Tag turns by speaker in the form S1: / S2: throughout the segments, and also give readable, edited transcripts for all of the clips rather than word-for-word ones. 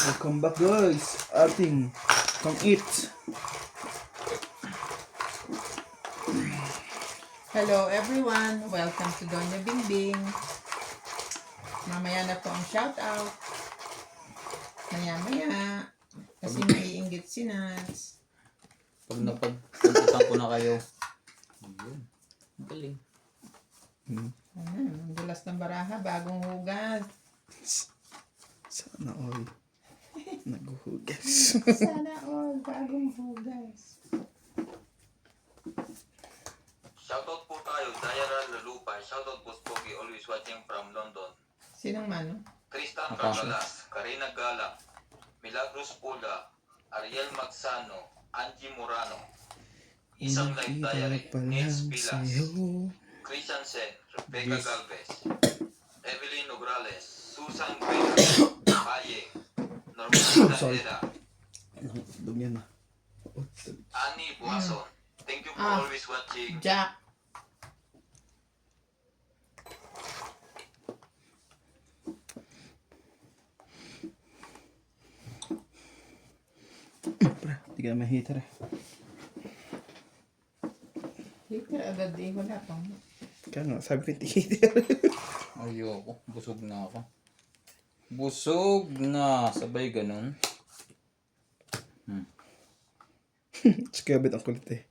S1: Welcome back guys, ating pang-eat.
S2: Hello everyone! Welcome to Doña Bingbing. Mamaya na po ang shoutout. Maya-maya. Kasi maiinggit si Nats.
S3: Pag napagpuntan ko na kayo. Ayun. Galing.
S2: Ang dulas ng baraha, bagong hugas.
S1: Sana all naghuhugas.
S2: Sana all, bagong hugas.
S4: Shoutout po tayo, Diana Lalupay. Shoutout po Spogi, always watching from London.
S2: Sinong mano?
S4: Tristan
S3: Akasha.
S4: Cargalas, Karina Galang, Milagros Pula, Ariel Magsano, Angie Morano, Isang Life Diary,
S1: Nakita pa
S4: Nils
S1: lang
S4: Pilas,
S1: sa'yo.
S4: Christian Sen, Rebecca
S1: Yes.
S4: Galvez, Evelyn Nograles, Susan Vega, Aye, Norman Herrera,
S1: Dumi yan ah.
S4: Annie Buason. Thank you for
S2: Ah.
S4: always watching.
S2: Jack.
S1: Pre, di ka naman heater eh.
S2: Later agad eh, wala pang.
S1: Kaya nga, sabi ko hindi heater.
S3: Ayoko. Busog na ako. Busog na. Sabay ganun.
S1: Si Kevin ang kulit eh.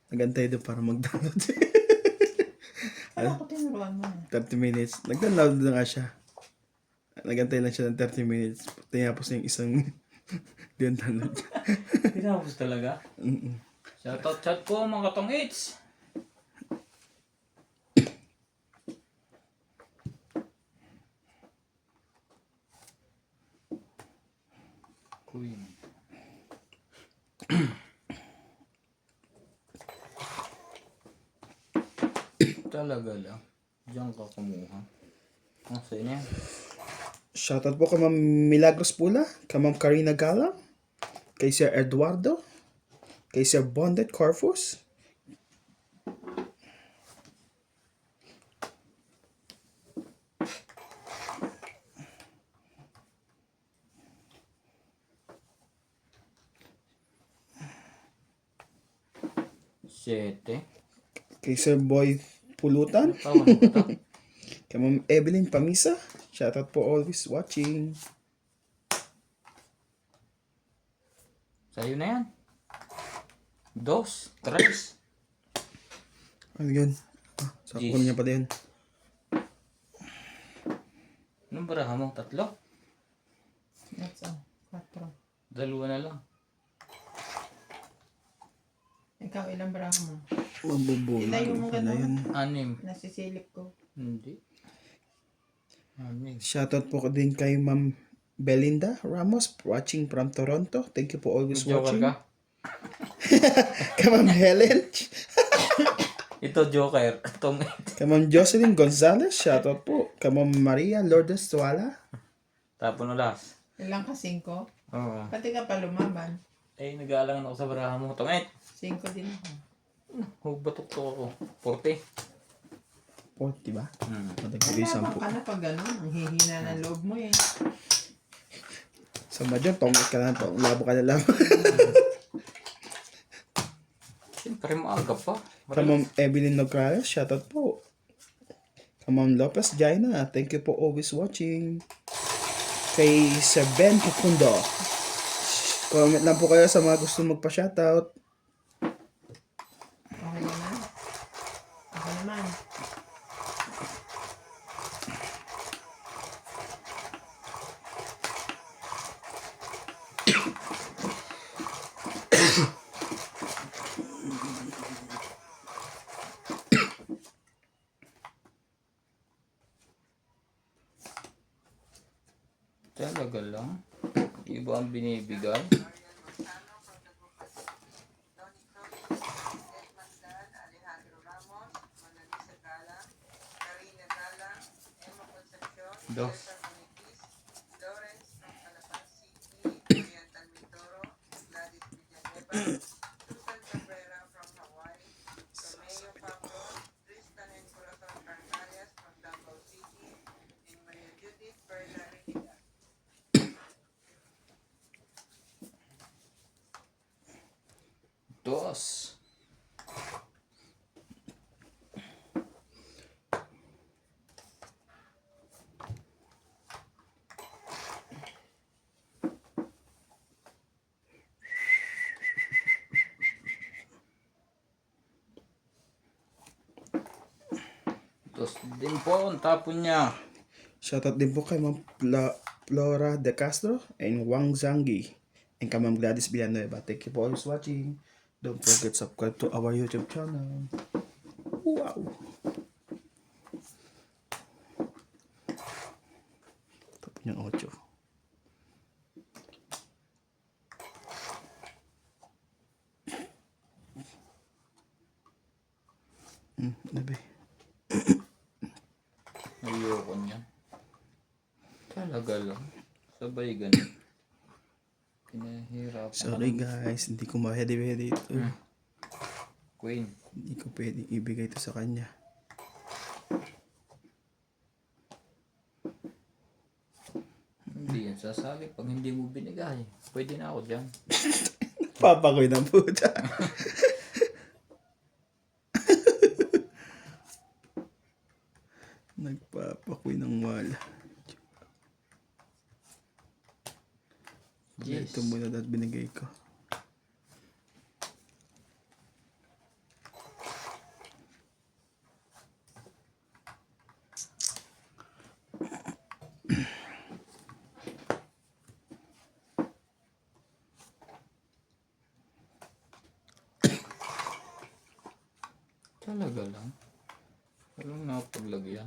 S1: Nagantay doon para mag-download.
S2: Ano ko tinuruan mo na?
S1: 30 minutes. Nag-download na nga siya. Nagantay lang siya ng 30 minutes. Tinapos niya yung isang download.
S3: Tinapos talaga. Shoutout chat ko mga katong hits. Queen. Talaga lang. Diyan ka kumuha. Ah, sa inyo yan.
S1: Shoutout po kay Ma'am Milagros Pula, kay Ma'am Karina Galang, kay Sir Eduardo, kay Sir Bondet Corfus,
S3: Sete.
S1: kay Sir Boy Pulutan,
S3: Tawan ko ta.
S1: kay Ma'am Evelyn Pamisa. Shoutout po always watching.
S3: Sa'yo na yan. Dos. Tres.
S1: Ano yun? Ah, sa
S3: Yes.
S1: niya pa din.
S3: Anong baraha mo? Tatlo?
S2: That's all. 4.
S3: Dalawa na lang.
S2: Ikaw, ilang baraha mo?
S1: Mabubulan.
S2: Ilayo mo
S1: Ano
S2: ganun.
S1: yun?
S3: Anim.
S2: Nasisilip ko.
S3: Hindi. Anim.
S1: Shoutout po din kay Ma'am Belinda Ramos watching from Toronto. Thank you po always
S3: Joker
S1: watching.
S3: ka?
S1: Kay Ma'am Helen.
S3: Ito Joker. Itong
S1: Kay Ma'am Jocelyn Gonzalez. Shoutout po. Kay Ma'am Maria Lourdes Tuala.
S3: tapon ulas.
S2: Ilang ka? 5?
S3: Oo.
S2: Pati ka pa lumaban.
S3: Eh, nag-aalangan ako sa baraha mo. Tongit.
S2: 5 din ako.
S3: Hubatok to ako. 40.
S1: Oh, diba? Matagpili
S2: Laban
S1: 10.
S2: ka na pag gano'n. Ang hihina ng loob mo eh.
S1: Sa madyan, tongit ka lang. Labo ka na lang.
S3: Siyempre maaga pa.
S1: Kay Ma'am Evelyn Nograles. Shoutout po. Kay Ma'am Lopez Jaina. Thank you po always watching. Kay Sir Ben Kapundo. Comment lang po kayo sa mga gusto magpa-shoutout.
S2: Okay naman. Okay naman.
S3: Talaga lang. Iba ang binibigay. Dos. Butas. Butas din po ang tapon niya.
S1: Shoutout din po kay Ma'am Flora De Castro and Wang Zhanggi. And kay Ma'am Gladys Villanueva. Thank you for always watching. Don't forget to subscribe to our YouTube channel. Wow! Tapos yung 8. Nabi.
S3: Ayoko niya. Talaga lang. Sabay ganun. Pinahirap.
S1: Sorry guys, hindi ko ma-hedi ito.
S3: Queen.
S1: Hindi ko pwedeng ibigay ito sa kanya.
S3: Hindi yan sasali pag hindi mo binigay. Pwede na ako dyan.
S1: Papakoy ng puta. Nagpapakoy ng wala.
S3: Yes.
S1: Ito muna dahil binigay ko.
S3: Talaga lang. Walang napaglagyan.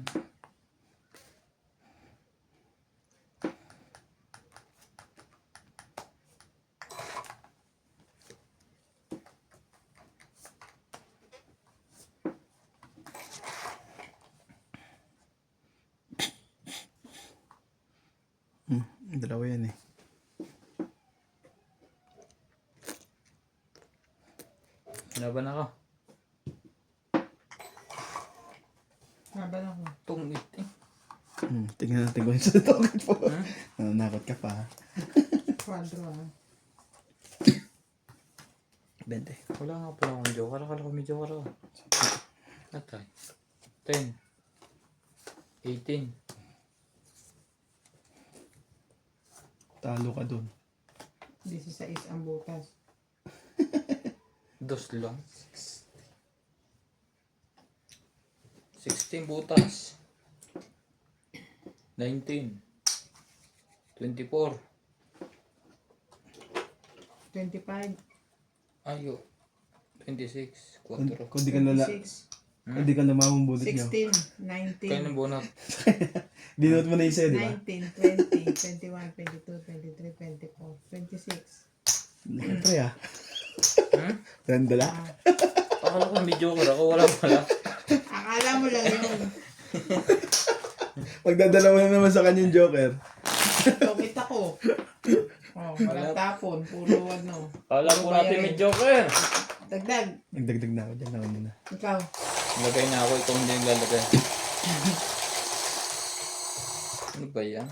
S1: Dalawa yan eh.
S3: Laban ako.
S2: Laban ako.
S3: Tungit eh.
S1: Tingnan natin kung sa token po. Nanakot ka pa.
S2: Quadro ah.
S1: 20.
S3: Wala nga pala akong joker. Akala ko may joker ako. Atay. 10. 18.
S1: Talo ka dun.
S2: 16 ang butas.
S3: Dos lang. 16 butas. 19. 24.
S2: 25.
S3: Ayo. 26.
S1: Kung
S3: 4.
S1: di ka nala,
S2: 26.
S1: kung di ka namamumbulit niyo.
S2: 16.
S3: Kaya
S2: 19.
S3: ng bonat.
S1: Dinot mo na isa, di ba?
S2: 19, 20, 21, 22, 23, 24, 26.
S1: Siyempre ah.
S3: Hmm?
S1: Randala.
S3: Akala ko may joker ako. Wala pala.
S2: Akala mo lang yun.
S1: Pagdadala mo na naman sa kanyang joker.
S2: Tungit ako. Oh, walang tapon. Puro ano.
S3: Akala ko natin may joker.
S2: Dagdag.
S1: Nagdagdag na ako dyan. Naman muna.
S2: Ikaw.
S3: Lagay na ako. Ikaw hindi yung lalagay. Ano ba yan?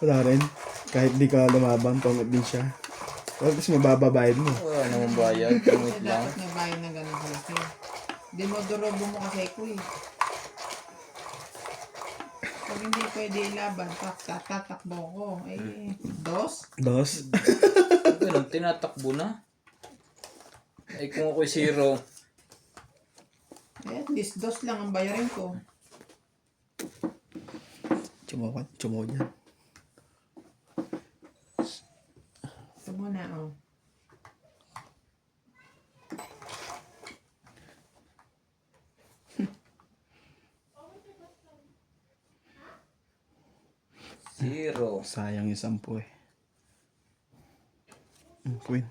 S1: Wala rin. Kahit di ka lumaban, pangit din siya. Well, kasi mabababayad mo.
S3: Wala namang bayad. Tungit
S2: Kasi
S3: lang.
S2: dapat na bayan na ganun kalaki. Dinodorobo mo kasi ko eh. Pag hindi pwede ilaban, tatakbo ko. Eh, dos?
S1: Dos.
S3: Ganun, tinatakbo na. Ay kung ako'y 0.
S2: Eh, at least dos lang ang bayarin ko.
S1: Chumo dyan.
S2: Ito muna, oh.
S3: Zero.
S1: Sayang yung 10 eh. Queen.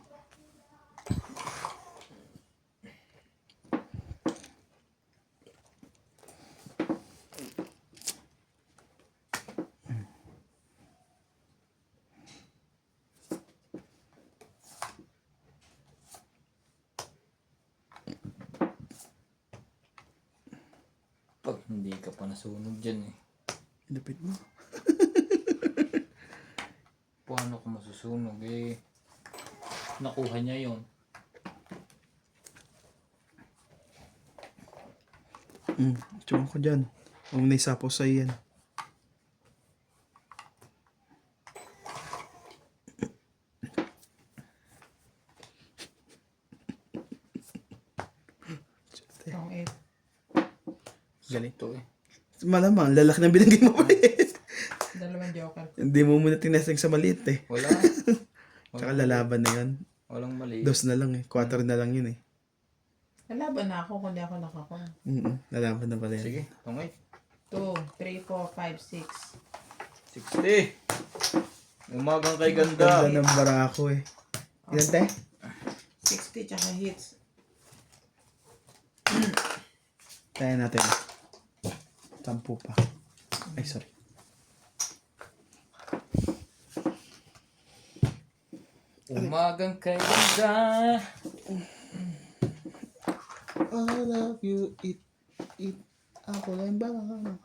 S3: Pag hindi ka pa nasunog dyan eh.
S1: Ilapit mo.
S3: Paano ko masusunog eh? nakuha niya yun.
S1: Tiyong ko dyan. Huwag na isapaw sa iyan.
S2: Tong 8.
S1: Galing.
S3: Ito eh.
S1: Malamang, lalaki na binigay mo maliit.
S2: Dalawang joker.
S1: Hindi mo muna tinesting sa maliit eh.
S3: Wala.
S1: Tsaka lalaban na yun.
S3: Walang mali.
S1: Dos na lang eh. 4 na lang yun eh.
S2: Nalaban na ako kundi ako nakakuha.
S1: Lalaban na pala yan.
S3: Sige, tungay.
S2: 2, 3, 4, 5, 6.
S3: 60. Umagang kay
S1: Ganda
S3: ganda.
S1: ng barako eh. Ilan te?
S2: 60 tsaka hits.
S1: Kaya natin. 10 pa. Ay, sorry.
S3: Umagang kay ganda.
S1: I love you, it. Ako lang ba? Malas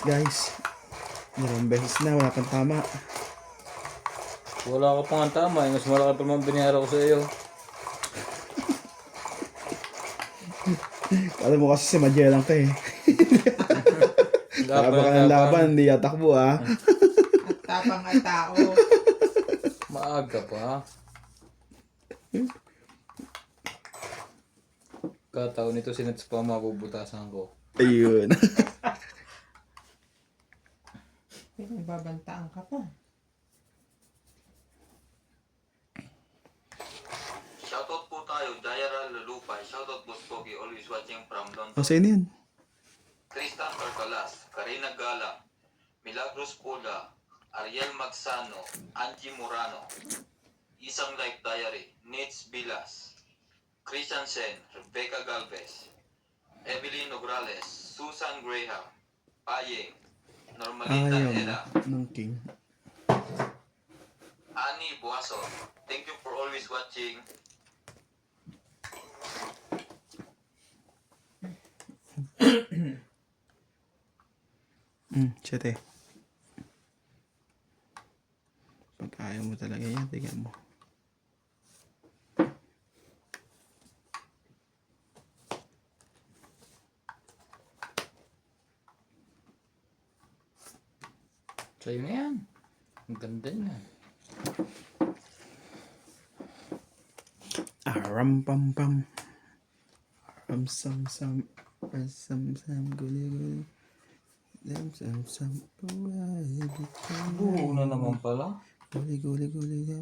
S1: guys. Dalawang beses na, wala pang tama.
S3: Wala ka pang ang tama. Mas malaki pa naman biniyara ko sa iyo.
S1: Alam mo kasi si Magellan ka eh. Laban ka ng laban, hindi yatakbo ah.
S2: At tapang at tao.
S3: Maaga pa. Kataon nito sinats pa mabubutasan ko.
S1: Ayun.
S2: Pinagbabantaan ka pa.
S4: Shoutout po tayo, Dayara Lalupay. Shoutout Boss Pogi, always watching from London.
S1: O, sa'yo yan.
S4: Tristan Carcalas, Karina Gala, Milagros Pula, Ariel Magsano, Angie Murano, Isang Life Diary, Nitz Bilas, Christian Sen, Rebecca Galvez, Evelyn Nograles, Susan Graham, Payeng, Normalita
S1: Ayaw
S4: Era,
S1: ng king.
S4: Annie Buaso. Thank you for always watching.
S1: Siyete. Pag ayaw mo talaga yan, tingnan mo.
S3: Sa'yo na yan. Ang ganda niya.
S1: Aram pam pam. Aram sam sam. Aram sam sam. Guli guli. Aram sam sam.
S3: Buo na naman pala.
S1: Guli guli guli.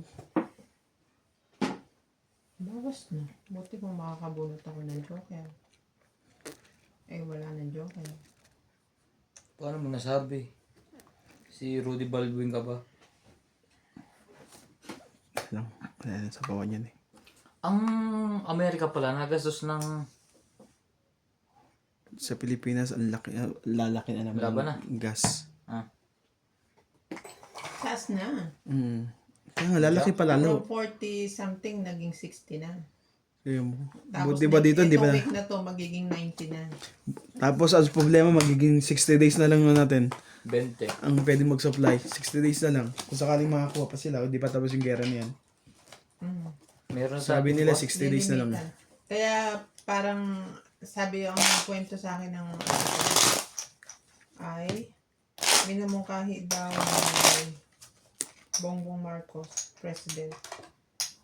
S2: Bawas na. Buti kung makakabunot ako ng joker. Eh, wala ng joker.
S3: Paano mo nasabi? Si Rudy Baldwin ka ba?
S1: Lang. Wala na sa kawan yan eh.
S3: Ang Amerika pala nagastos ng
S1: Sa Pilipinas, ang laki, lalaki na naman
S3: Laban na.
S1: ng gas.
S2: Taas na.
S1: Kaya nga, lalaki pa lalo.
S2: From 40 something, naging 60 na.
S1: Kaya mo.
S2: Tapos
S1: Buti ba dito, hindi
S2: itong
S1: ba na?
S2: week na to, magiging 90 na.
S1: Tapos, ang problema, magiging 60 days na lang natin.
S3: 20.
S1: Ang pwede mag-supply. 60 days na lang. Kung sakaling makakuha pa sila, hindi pa tapos yung gera niyan.
S3: Meron
S1: Sabi nila 60 days na lang.
S2: Lilimitan. Kaya parang sabi ang kwento sa akin ng ay minamungkahi daw ng Bongbong Marcos, President,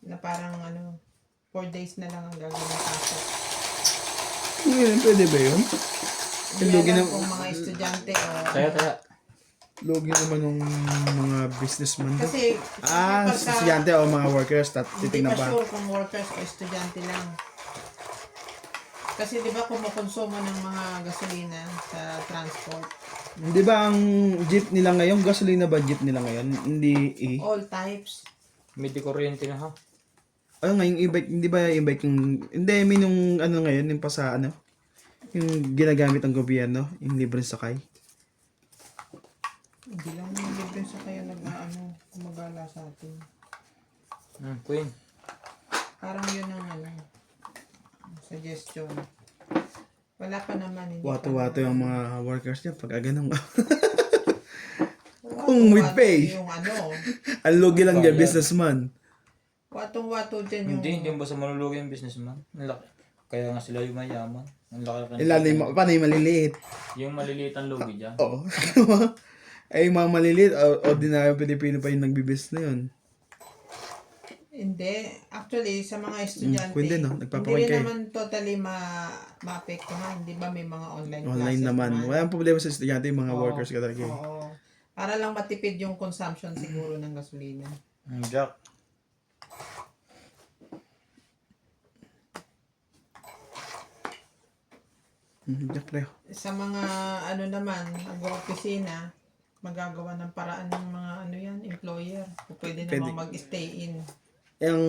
S2: na parang 4 days na lang ang gagawin ng pasok.
S1: Pwede ba yun?
S2: Hindi
S1: Lugi
S2: alam
S1: na-
S2: kung mga estudyante o...
S3: Kaya.
S1: Logi naman ng mga businessman.
S2: Kasi
S1: Estudyante o mga workers,
S2: hindi
S1: titignan
S2: pa
S1: pa.
S2: sure kung workers o estudyante lang. Kasi di ba kumukonsumo ng mga gasolina sa transport?
S1: Di ba ang jeep nila ngayon, gasolina ba jeep nila ngayon? Hindi
S2: All types.
S3: May di kuryente na ha.
S1: Ano nga, yung e-bike, hindi ba yung e-bike yung... Hindi, I mean yung ngayon, yung pa sa yung ginagamit ng gobyerno, yung libreng sakay.
S2: Hindi lang naman libre sa kaya gumagala sa atin.
S3: Queen.
S2: Parang yun ang suggestion. Wala pa naman. Hindi
S1: Wato-wato
S2: pa
S1: yung
S2: naman.
S1: mga workers niya pag ganun.
S2: Watong-wato
S1: Kung with pay.
S2: Yung ano.
S1: Ang lugi lang dyan,
S3: Bayad.
S1: businessman.
S2: Watong-wato dyan yung...
S3: Hindi ba sa malulugi yung businessman? Ang laki. Kaya nga sila yung mayaman. Ang laki
S1: Lalo yung, paano yung maliliit?
S3: Yung maliliit ang lugi dyan.
S1: Oo. Ay, yung mga maliliit, ordinary Pilipino pa yung nagbibusiness na yun.
S2: Hindi. Actually, sa mga estudyante,
S1: pwede, no?
S2: hindi
S1: Nagpapaway
S2: rin
S1: kayo.
S2: naman totally maapektuhan. Di ba may mga online classes
S1: Online naman. Walang problema sa estudyante, yung mga
S2: Oo.
S1: workers ka talaga.
S2: Oo. Para lang matipid yung consumption siguro ng gasolina.
S3: Jack.
S1: Diyak pareho.
S2: Sa mga ano naman, nag-opisina, magagawa ng paraan ng mga ano yan, employer. Pwede
S1: Pwede.
S2: naman mag-stay in.
S1: Yung,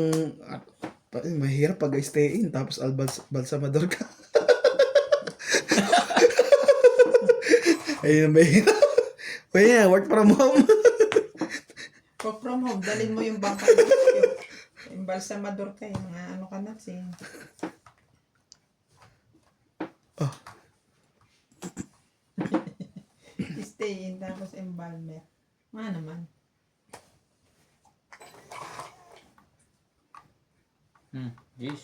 S1: mahirap pag stay in, tapos balsamador ka. Ayun ang mahirap. Pwede work from home.
S2: Work from home, dalhin mo yung bangka mo. Yung balsamador ka, yung ano ka na,
S1: Oh.
S2: stay in, tapos embalmer. Mga naman.
S3: Yes.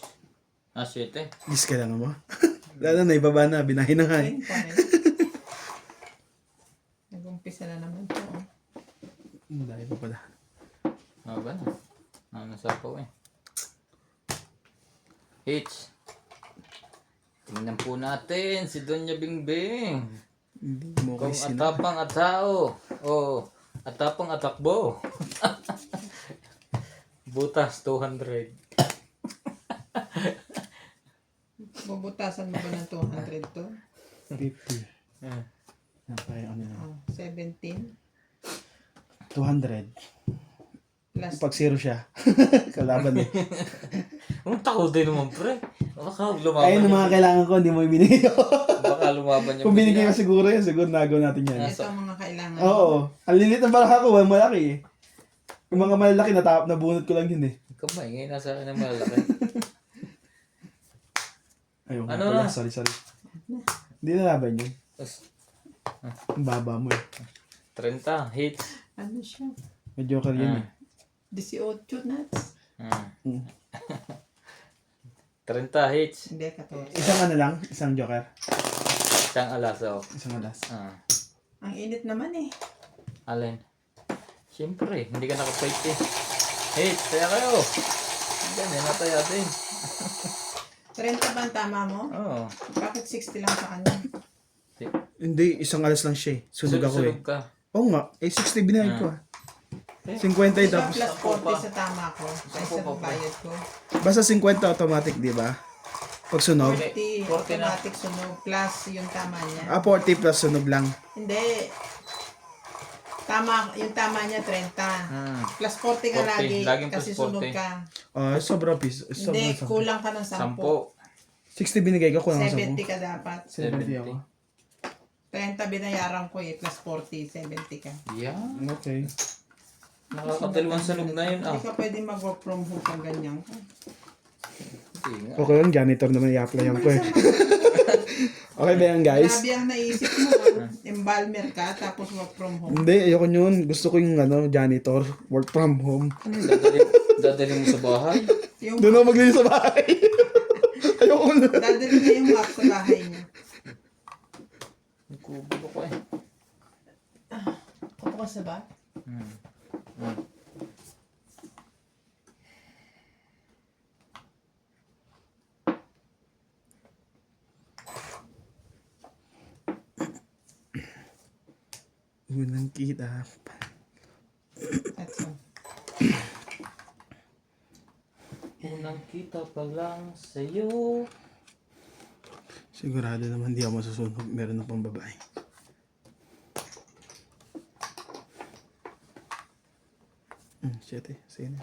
S3: 7.
S1: Gis ka lang mo. Lalo na, ibaba na, binahin na nga eh.
S2: Ayun pa rin. Nag-umpisa na naman to.
S1: Dahil pa pala.
S3: Ba na? Nasapaw eh. Hitch. Tingnan po natin si Donya Bingbing.
S1: Hindi mo
S3: Kung
S1: kasi
S3: atapang atao. O atapang atakbo. Butas 200.
S2: Bubutasan mo ba ng 200 to?
S1: 50.
S3: Ah.
S1: Yan pa yung ano na.
S2: 17
S1: 200.
S2: plus
S1: Pag zero siya. Kalaban eh.
S3: Ang takot din naman pre. Baka lumaban
S1: Ayun ang mga kailangan ko, hindi mo ibinigay ko.
S3: Baka lumaban yung
S1: Kung binigay ko siguro yan, siguro nagawa natin yan.
S2: ito ang mga kailangan.
S1: Oo. Ang lilit ng bala ko, malaki eh. Yung mga malalaki, nabunot ko lang yun eh.
S3: Ikaw ba? Ngayon nasa akin ang malalaki.
S1: Ayun,
S3: Ano
S1: pala,
S3: na?
S1: sorry. Hindi na laban yun.
S3: Tapos,
S1: Ang baba mo eh.
S3: 30 hits.
S2: Ano siya?
S1: May joker yun eh.
S2: 18 nuts?
S1: Mm.
S3: 30 hits.
S2: Hindi, 14.
S1: Isang ano lang, isang joker.
S3: Isang alaso.
S1: Isang alas.
S2: Ang init naman eh.
S3: Alin? Siyempre, hindi ka nakafight eh. Hits, kaya kayo. Diyan, yan nataya din.
S2: 30 ba ang tama mo?
S3: Oo.
S2: Bakit 60 lang sa kanya?
S1: Hindi, isang alas lang siya eh. Sunog ako eh.
S3: Sunog ka.
S1: Oo nga, eh 60 binayad ko ah. 50
S2: Diba
S1: tapos.
S2: plus 40 sa tama ko? Kaysa
S3: pa.
S2: bayad ko.
S1: Basta 50 automatic, di ba? Pag sunog.
S2: 40
S3: 40 na.
S2: automatic sunog plus yung tama niya.
S1: 40 plus sunog lang.
S2: Hindi. Tama, yung tama niya 30. Plus 40 ka
S3: 40.
S2: lagi
S3: Laging plus
S2: kasi sunog
S3: 40.
S2: ka.
S1: Sobra piso.
S2: Hindi,
S1: Sobra.
S2: kulang ka ng 10.
S3: 10.
S1: 60 binigay ko, kulang sa
S2: 70 ka dapat.
S1: 70 ako.
S2: 30 binayaran ko eh, plus 40, 70 ka.
S3: Yan.
S1: Okay.
S3: Nakakatalawang sunog na yun
S2: Hindi ka pwede mag-work from home pag ganyan ka.
S3: Hindi nga.
S1: Okay lang, janitor naman i-applyan ko eh. Okay ba yan guys?
S2: Grabe ang naisip mo. Embalmer ka, tapos work from home.
S1: Hindi, ayoko yun. Gusto ko yung janitor. Work from home.
S3: Ano yung dadalhin mo sa bahay?
S2: Yung
S1: Doon ako maglinis sa bahay. Ayoko na.
S2: dadali niya yung map sa bahay niya.
S3: Nagkubo ko eh.
S2: Upo ka sa ba?
S1: Unang kita.
S2: That's all.
S3: Unang kita pa lang sa'yo.
S1: Sigurado naman di ako masusunog. Meron na pang babae. Shit eh. Sige na.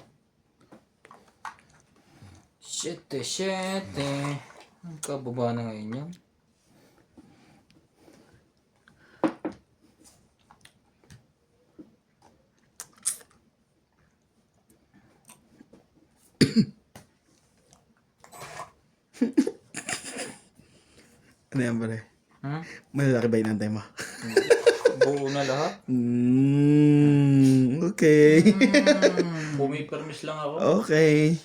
S3: Shit. Ang kababa na ngayon yan.
S1: Ano yan, pare?
S3: Hmm?
S1: Malalaki ba inantay mo?
S3: Buo na lahat.
S1: Okay.
S3: Pumipermis lang ako.
S1: Okay.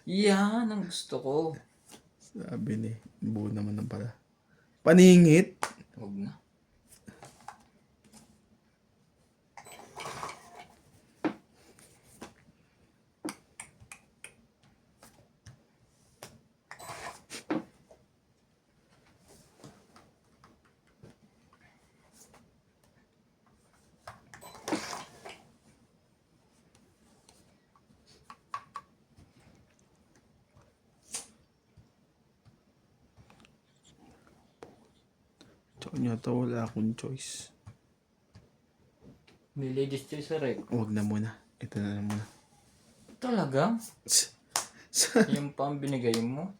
S3: Yan ang gusto ko.
S1: Sabi ni, buo naman ng pala. Paningit.
S3: Huwag na.
S1: Tsaka nyo to, wala akong choice.
S3: May ladies choice rin.
S1: Huwag na muna. Ito na lang muna.
S3: Talaga? Yung pa ang binigay mo?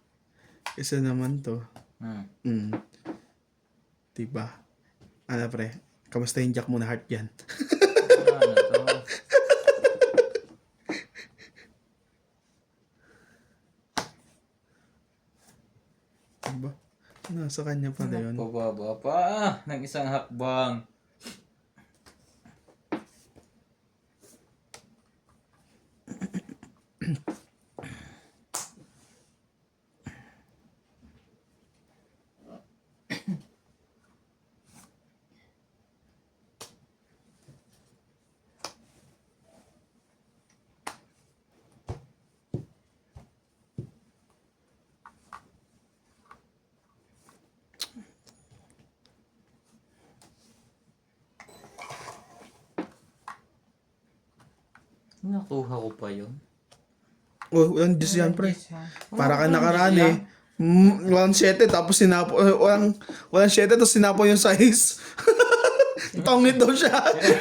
S1: Isa naman to.
S3: Hmm.
S1: Diba? Ano pre? Kamusta yung Jack mo na heart yan?
S3: Ano to?
S1: Diba? Nasa kanya pala yun.
S3: Pababa pa ng isang hakbang. Nakuha ko pa yun.
S1: Oh, walang Diyos yan pre.
S2: Yes, ha?
S1: Para ka nakaraan eh. Walang 7 tapos sinapo, walang 7 tapos sinapo yung size. Tongit daw siya.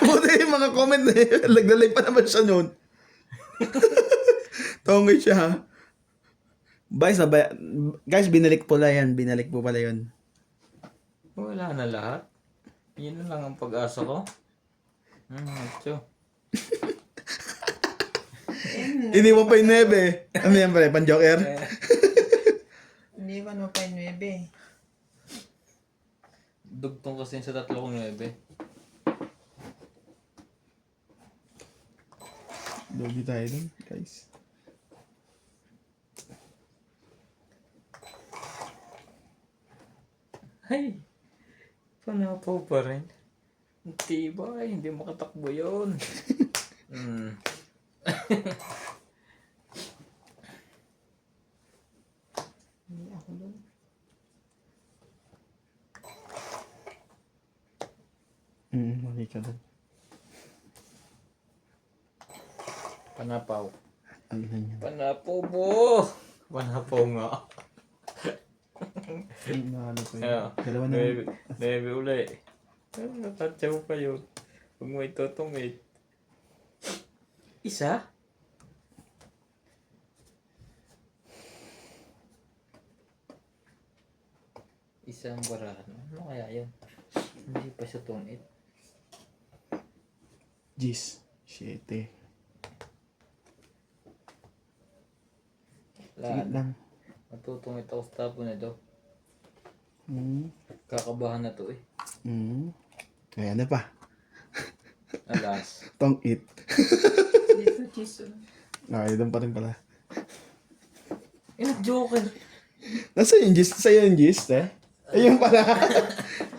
S1: Buti yung mga comment eh. Naglalay pa naman siya noon. Tongit siya. Guys, binalik pala yan. Binalik po pala yun.
S3: Wala na lahat. Yun na lang ang pag-asa ko. Ito.
S1: Hindi mo pa yung 9. Ano yan pala? Pan-joker?
S2: Iniwan mo pa yung 9.
S3: Dugtong kasi sa 3 kong 9.
S1: Logi tayo dun, guys.
S3: Ay! Panapaw pa rin. Tibay, hindi makatakbo yun.
S2: Hindi ako doon.
S1: Mali ka dun.
S3: Panapaw.
S1: Ano na yan?
S3: Panapaw po! Panapaw nga.
S1: Ano pa yun?
S3: Yeah.
S1: Dalawa na.
S3: 9 uli. Natatsaw pa yun. Huwag mo itutungit. Isa? Isang barahan. Ano kaya yun? Hindi pa siya tungit.
S1: Gis. 7. Sige
S3: Lahat.
S1: lang.
S3: Matutungit ako sa tapo na ito.
S1: Hmm.
S3: Kakabahan na to eh.
S1: Kaya na pa.
S3: Alas.
S1: Tong it.
S2: Dito, cheese.
S1: Okay, doon pa rin pala.
S3: Joker.
S1: Nasa yung gist? Sa'yo yung gist eh? Ayun pala.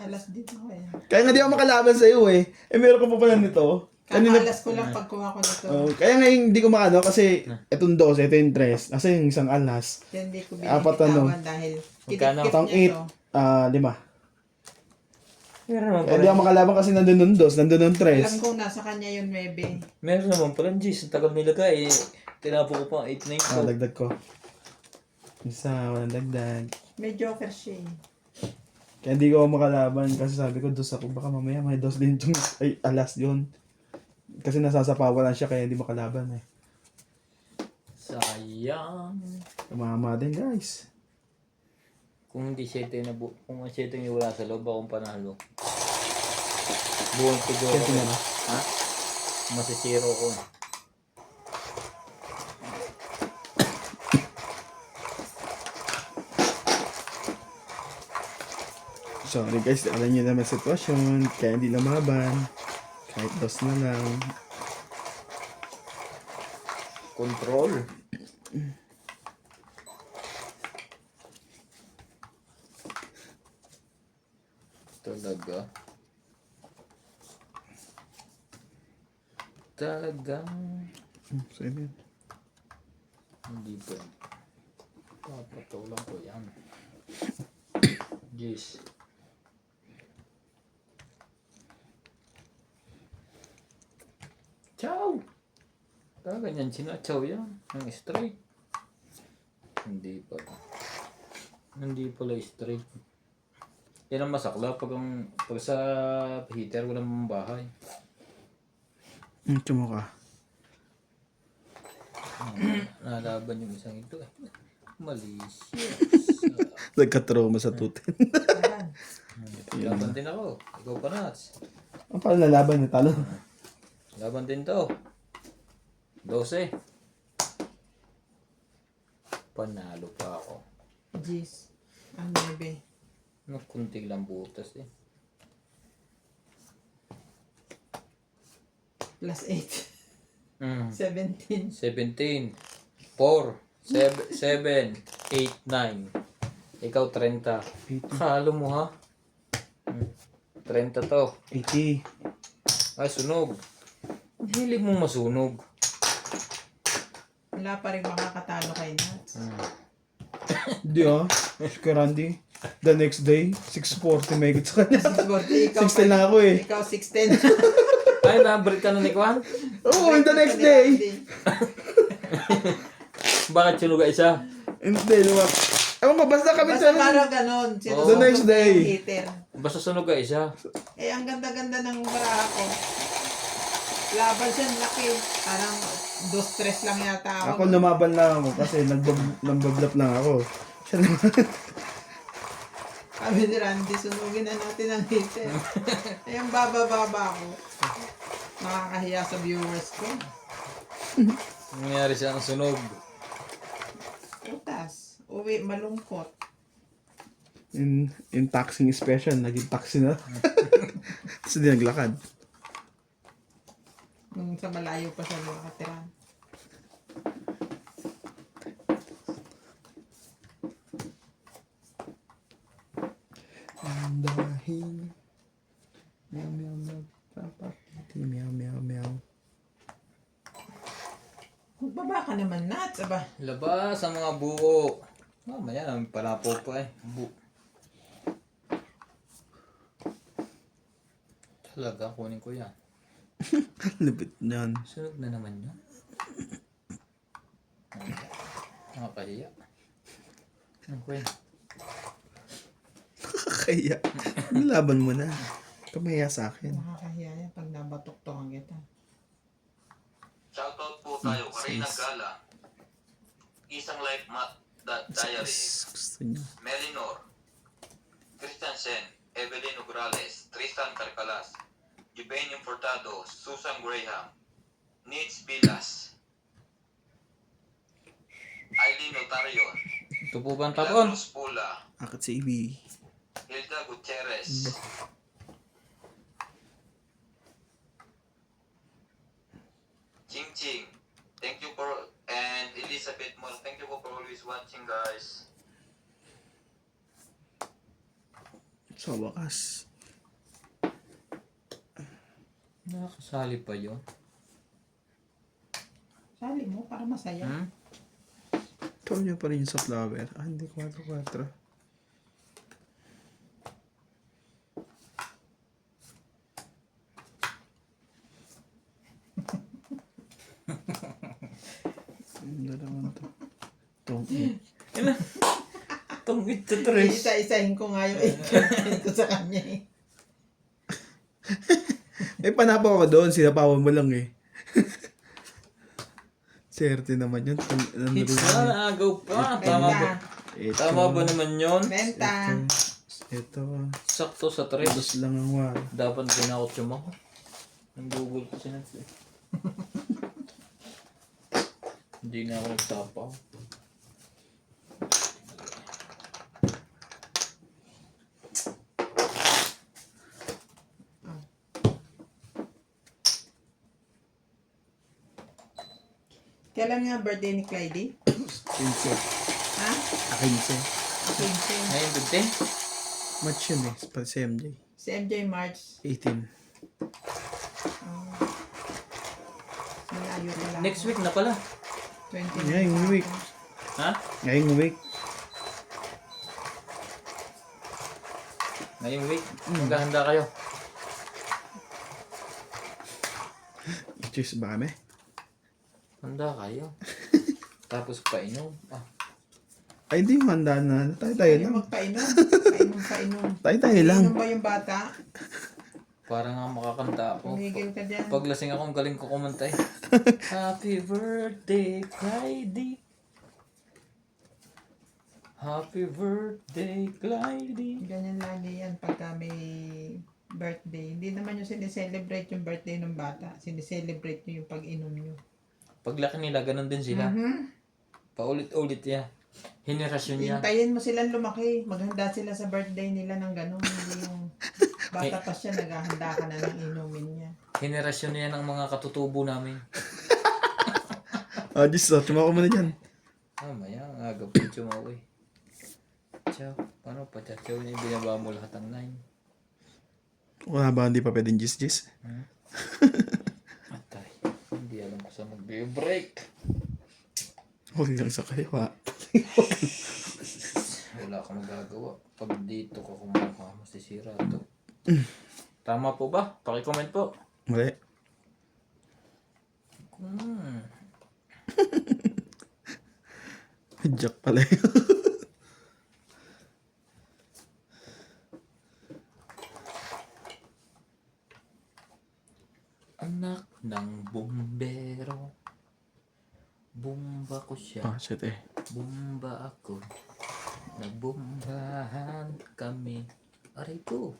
S2: Alas dito ko eh.
S1: Kaya nga di ako makalaban sa'yo eh. Meron ko pa pala nito.
S2: Kakaalas ko lang pagkuha ko nito.
S1: Kaya nga hindi ko makano kasi itong 12, ito yung 3. Nasa yung isang alas.
S2: Kaya hindi ko
S1: Apat ano?
S2: binibitawan dahil
S3: Magkano?
S2: kidikit
S1: Tong
S2: niya
S1: 8,
S2: to.
S1: 5.
S3: Meron naman
S1: Kaya di ako makalaban kasi nandun yung 2, nandun yung
S2: Alam
S1: 3.
S2: ko nasa kanya yung 9.
S3: Meron naman pala G's. Ang tagal nilagay eh. Tinapo ko pa 8 na yun.
S1: Dagdag ko. Isa, walang dagdag.
S2: May joker siya eh.
S1: Kaya hindi ko makalaban kasi sabi ko 2 ako. Baka mamaya may 2 din yung, ay alas yun. Kasi nasasapawan lang siya kaya hindi makalaban eh.
S3: Sayang.
S1: Tumama din guys.
S3: Kung hindi 7 na kung ang 7 yung wala sa loob, akong panalo. Buwan ko doon.
S1: Kaya tingnan mo.
S3: Ha? Masisiro ko.
S1: Sorry guys, alam niyo naman sitwasyon, kaya hindi lumaban. Kahit dos na lang.
S3: Control. Talaga. Talagang
S1: So, yun.
S3: hindi ba. Papatulang ko yan. Yes. Ciao! Ganyan sinachaw yan. Ang straight. Hindi pa. Hindi pala straight. Yan ang masakla pag sa heater walang bahay.
S1: Tumo ka.
S3: Nalaban yung isang ito eh. Malicious.
S1: Nagka-trauma sa tutin.
S3: Laban din ako. Ikaw pa Nats.
S1: Ang paano lalaban na talo?
S3: Laban din to. 12. Panalo pa ako.
S2: Jeez. Ang 9.
S3: Kunti lang butas eh.
S2: Plus 8.
S3: Mm.
S2: 17.
S3: 17. 4. 7. 8. 9. Ikaw 30. Kalo mo ha? 30 to.
S1: 80.
S3: Ay, sunog. Hilig mong masunog.
S2: Wala pa rin makakatalo kay Nats.
S1: Hindi ah. Kay Randy. The next day, 640 may higit sa kanya.
S2: 640, ikaw
S1: 16 na ako eh.
S2: Ikaw 610.
S3: Ay, na-break ka na ni Kwan?
S1: Oo, in the next day.
S3: Bakit sunog ka isa?
S1: Hindi, lumap. Ewan ko, basta kami
S2: Basta
S1: sa...
S2: parang ganon.
S1: The next day.
S2: Heater.
S3: Basta sunog ka isa.
S2: Eh, ang ganda-ganda ng baraha ko. Laban siya, laki. Parang 2-3 lang yata ako.
S1: Ako lumaban lang ako kasi nagbablap lang ako. Siya naman.
S2: Sabi ni Randy, sunugin na natin ang heater. Eh, ang baba-baba ako. Nakakahiya sa viewers ko.
S3: Nangyari siya ang sunog.
S2: Utas. Uwi, malungkot.
S1: In taxing special, naging taxi na. Kasi di naglakad.
S2: Nung sa malayo pa siya nakatira.
S1: Ang dahil... Meow, meow, meow. Papakiti, meow, meow, meow.
S2: Magbaba ka naman, Nats. Aba,
S3: Labas ang mga buo. Mamaya namin palapo pa eh. Talaga, kunin ko yan.
S1: Lupit niyan.
S3: Sunog na naman yun. Nakakahiya. Ano ko yun?
S1: Kaya, laban mo na. Kamaya sa akin.
S2: nakakahiya yan pag nabatok-tokan kita.
S4: Shoutout po tayo kay Reyna Gala, Isang Life Mat Diary,
S1: Gusto niya.
S4: Melinor, Christiansen, Evelyn Ugrales, Tristan Carcalas, Jubane Importado, Susan Graham, Nitz Vilas, Eileen Otarion,
S3: Ito po ba ang tapon?
S4: Milagros Pula,
S1: Akit sa ibi.
S4: Hilda Gutierrez, Ching Ching, thank you for, and Elizabeth Moore, thank you for always watching guys.
S1: Sa wakas.
S3: Nakasali pa yun.
S2: Sali mo para masaya.
S1: Ikaw niya pa rin sa flower. Ah, hindi 4-4. Ang dalawan to. Tong
S3: Tungit sa tres.
S2: Isa-isahin ko nga yung 8 ko sa kanya eh.
S1: Eh, panapaw ka doon. Sinapawan mo lang eh. Serte naman yun.
S3: Hits na, naagaw pa. Tama ba?
S2: Benta.
S3: Tama ba naman yun?
S2: Benta.
S1: Ito.
S3: Sakto sa tres.
S1: Dos lang ang war.
S3: Dapat kinakot yung ako. Ang Google ko sinats eh. Hindi na ako nagtapaw.
S2: Kailan nga birthday ni Clyde?
S1: 15.
S2: Ha?
S1: 15.
S2: 15.
S3: Ngayon, bigtin.
S1: Match yun eh. Para si MJ.
S2: Si MJ March.
S1: 18.
S2: Malayo pala.
S3: Next week na pala.
S2: 20
S1: Ngayong week.
S3: Ha?
S1: Ngayong week.
S3: Ngayong week. Maghahanda kayo.
S1: Cheers ba kami?
S3: Handa kayo. Tapos painom. Ah,
S1: Ay, hindi yung handa na. Tayo
S2: Ayaw
S1: lang.
S2: magpainom. Painom.
S1: Tayo lang.
S2: Inom ba yung bata?
S3: para nga makakanta ako.
S2: Tumigil ka dyan.
S3: Pag lasing ako, ang galing ko kumanta eh. Happy birthday, Clyde. Happy birthday, Clyde.
S2: Ganyan lagi yan pagka may birthday. Hindi naman yung sineselebrate yung birthday ng bata. Sineselebrate nyo yung pag-inom nyo.
S3: Paglaki nila, ganun din sila. Paulit-ulit yan. Henerasyon yan.
S2: Hintayin mo silang lumaki. Maghanda sila sa birthday nila ng gano'n. Hindi yung bata pa siya, naghahanda ka na ng inumin niya.
S3: Henerasyon yan ang mga katutubo namin.
S1: Ah, Diyos, tumako mo na dyan.
S3: Maya, ang aga po chumawi. Chow, paano pa chow niya binaba mo lahat ng line?
S1: Wala ba, hindi pa pwedeng gis-gis?
S3: Atay, hindi alam ko sa magbe-break.
S1: Huwag lang sa kayo, ha?
S3: Wala akong magagawa. Pag dito ka kumaka, masisira ito. Tama po ba? Paki-comment po.
S1: Mali. Jack pala yun.
S3: Anak ng bumbero. Bumba ko siya.
S1: Ah, shit eh.
S3: Bumba ako. Nagbumbahan kami. Aray ko.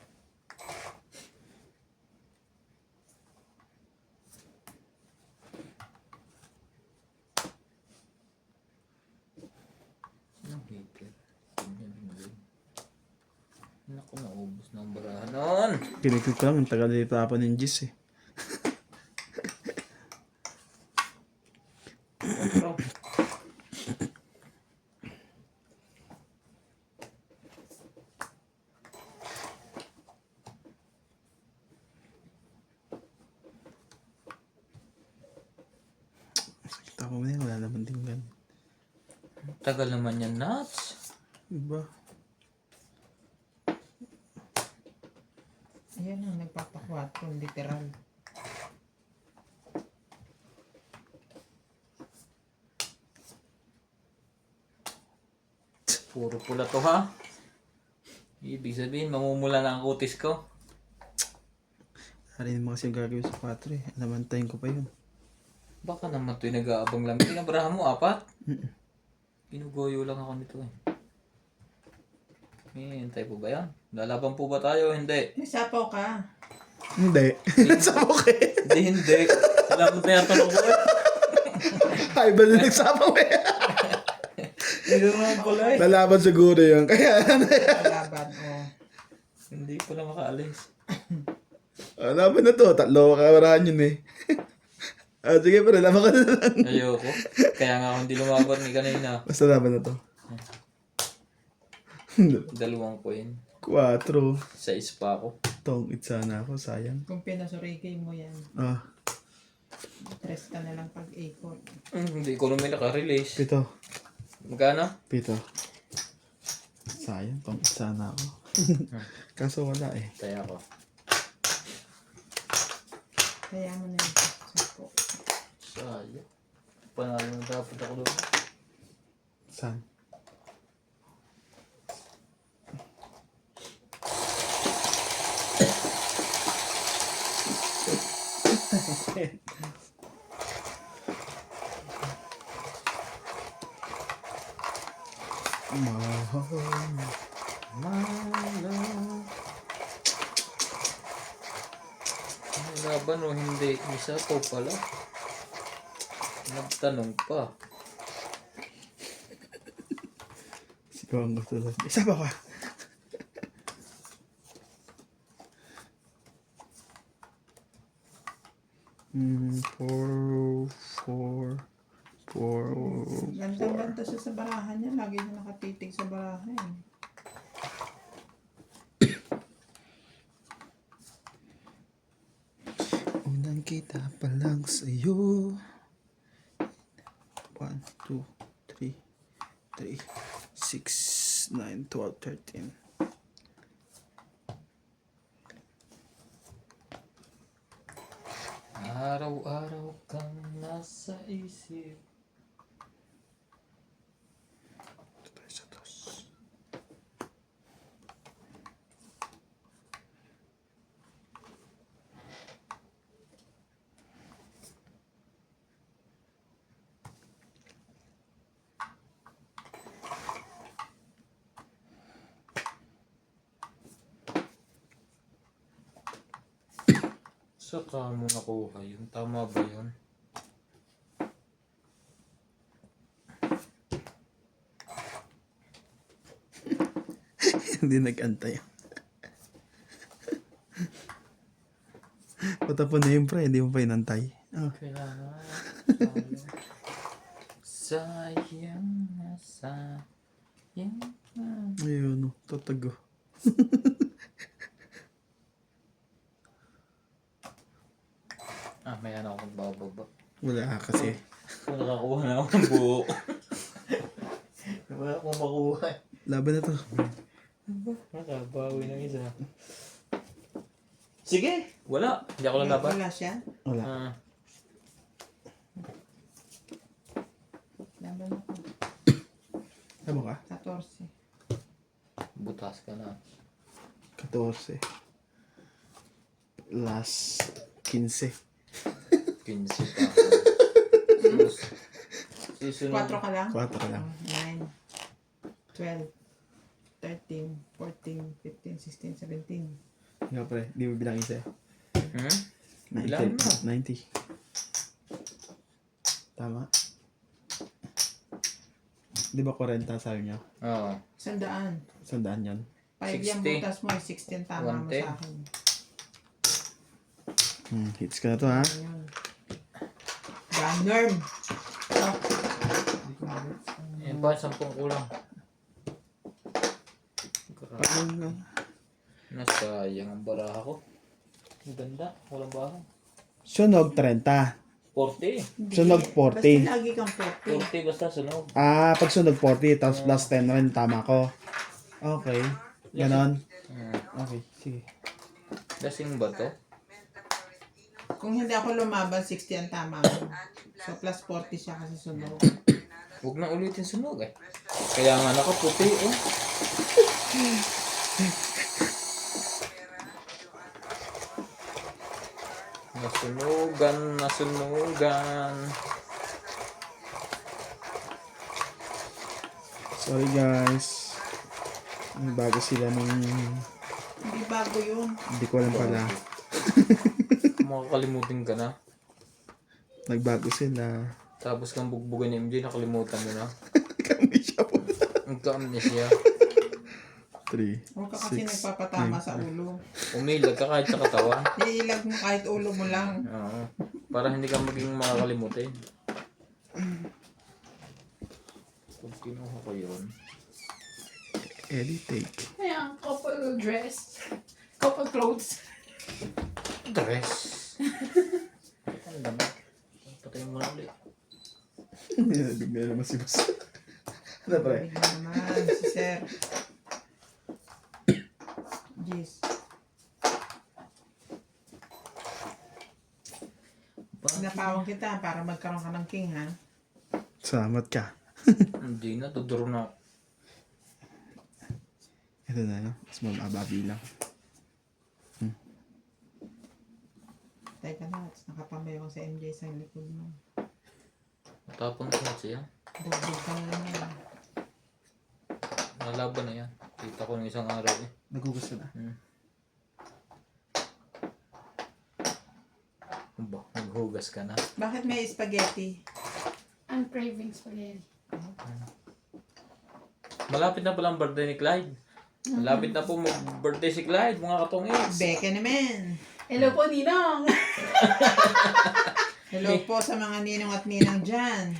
S3: Anong heater? Naku, naubos na ang barahan nun.
S1: Kiniklik ko lang, ang tagal dito tapon ng gis eh.
S3: Otro.
S1: Sakita ko na yan, wala naman tinggan.
S3: Tagal naman yan, nuts.
S1: Diba?
S2: Ayan ang nagpapakwatro, literal.
S3: Puro pula to ha. Ibig sabihin, mamumula na ang kutis ko.
S1: Harin mo kasi yung gagawin sa 4 eh. Namantayin ko pa yun.
S3: Baka naman ito'y nag-aabang lang. Pinabrahan mo, 4? Pinugoyo lang ako nito eh. Hintay po ba yan? Lalaban po ba tayo? Hindi.
S2: Sapaw ka.
S1: Hindi. Nagsabaw ka eh.
S3: Hindi. Alam mo tinatanong ko eh.
S1: Ay, ba na nagsabaw eh?
S3: Hindi naman pala eh.
S1: Lalaban siguro yun. Kaya
S2: Laban, oh.
S3: Hindi pala makaalis.
S1: laban na to. 3 kawarahan yun eh. Ah, sige pero laban ka na lang.
S3: Ayoko. Kaya nga ako hindi lumaban ni kanina.
S1: Basta laban na to.
S3: 2 coin.
S1: 4.
S3: 6 pa ako.
S1: Tong sana ako, sayang.
S2: Kung pinasurikay mo yan,
S1: Ah,
S2: stress ka na lang pag-ikot.
S3: Hindi ko naman naka-release.
S1: 7.
S3: Magkano?
S1: 7. Sayang, tong sana ako. Kaso wala eh.
S3: Kaya ako.
S2: Kaya mo na yung sapo.
S3: Sayang. Panalo na dapat ako doon.
S1: Saan?
S3: Malo. Laban o hindi? Isa to pala. Nagtanong pa.
S1: Sigaw ang gusto lang. Isa pa ka.
S2: Gandang-ganda siya sa barahan niya. Lagi siya nakatitig sa barahan.
S1: Unang kita pa lang sa'yo. 1, 2, 3, 6, 9, 12, 13.
S3: Araw-araw kang nasa isip.
S1: Ito tayo sa dos.
S3: Saka mo nakuha yun. Tama ba yun?
S1: Hindi nag-antay. Patapon na yun, pre. Hindi mo pa inantay. Oh.
S3: Kailangan sayang na sayang na.
S1: Ayun, oh. Tatago.
S3: May ano akong bababa.
S1: Wala kasi.
S3: Kung nakakuha na ako ng buo. Wala akong makuha.
S1: Laban na to.
S3: Nakabawi ng isa. Sige! Wala. Hindi ako lalaban.
S2: Wala siya.
S1: Wala.
S2: Laban ako.
S1: Tama ka?
S2: 14.
S3: Butas ka na.
S1: 14. Last 15.
S3: 15 pa. Susunod.
S2: 4 ka lang?
S1: 4 ka lang.
S2: 9, 12, 13, 14, 15, 16, 17.
S1: Nga pre, di mo bilang isa.
S3: Bilang mo.
S1: 90. Tama. Di ba 40 sabi niya?
S3: Oo.
S2: 100.
S1: 100 yan.
S2: 5 yung
S3: 60.
S2: butas mo, 16 tama mo
S3: 110.
S2: sa akin.
S1: Hits ka na to ha.
S2: Ayun. Gunnerm. Oh,
S3: Yan pa, 10 kulang. Nasayang ang baraha ko. Ang ganda. Walang baho.
S1: Sunog 30.
S3: 40.
S1: Sunog 40.
S2: Basta lagi kang 40.
S3: 40 basta sunog.
S1: Ah, pag sunog 40, tapos plus 10 rin, tama ko. Okay. Ganon. Okay, sige.
S3: Lasing ba to?
S2: Kung hindi ako lumaban, 60 ang tama mo. So, plus 40 siya kasi sunog.
S3: Huwag na ulitin sunog eh. Kaya nga nakaputi eh. Nasunugan.
S1: Sorry guys. Bago sila nung...
S2: Hindi bago yun.
S1: Hindi ko alam pala.
S3: Makakalimutin ka na.
S1: Nagbago sila.
S3: Tapos kang bugbugan ni MJ, nakalimutan mo na.
S1: Kami siya po.
S3: Nagka-amnesia.
S1: 3,
S2: Huwag ka kasi nagpapatama sa ulo.
S3: Umilag ka kahit sa katawan.
S2: Iilag mo kahit ulo mo lang.
S3: Oo. Para hindi ka maging makakalimutin. Kung kinuha ko yun.
S1: Eddie, take.
S5: Ayan, couple dress. Couple clothes.
S3: Dress. Ang dami. Patayin mo na ulit.
S1: Bigla naman si boss. Ano pre?
S2: Bigla naman, si Sir. Jeez. Napawang kita para magkaroon ka ng king, ha?
S1: Salamat ka.
S3: Hindi na, tuduro na.
S1: Ito na, no? Mas mabababi lang.
S2: Teka na, nakapambay ako sa MJ sa likod mo.
S3: Matapang ko na siya.
S2: Bugbog ka na lang yan.
S3: Nalaban na yan. Kita ko ng isang araw eh.
S1: Nagugusto na.
S3: Ba, naghugas ka na.
S2: Bakit may spaghetti?
S5: I'm craving spaghetti.
S3: Malapit na pala ang birthday ni Clyde. Malapit na po mag-birthday si Clyde, mga katongits.
S2: Beke naman.
S5: Hello po, Ninong!
S2: Hello po sa mga ninong at ninang dyan.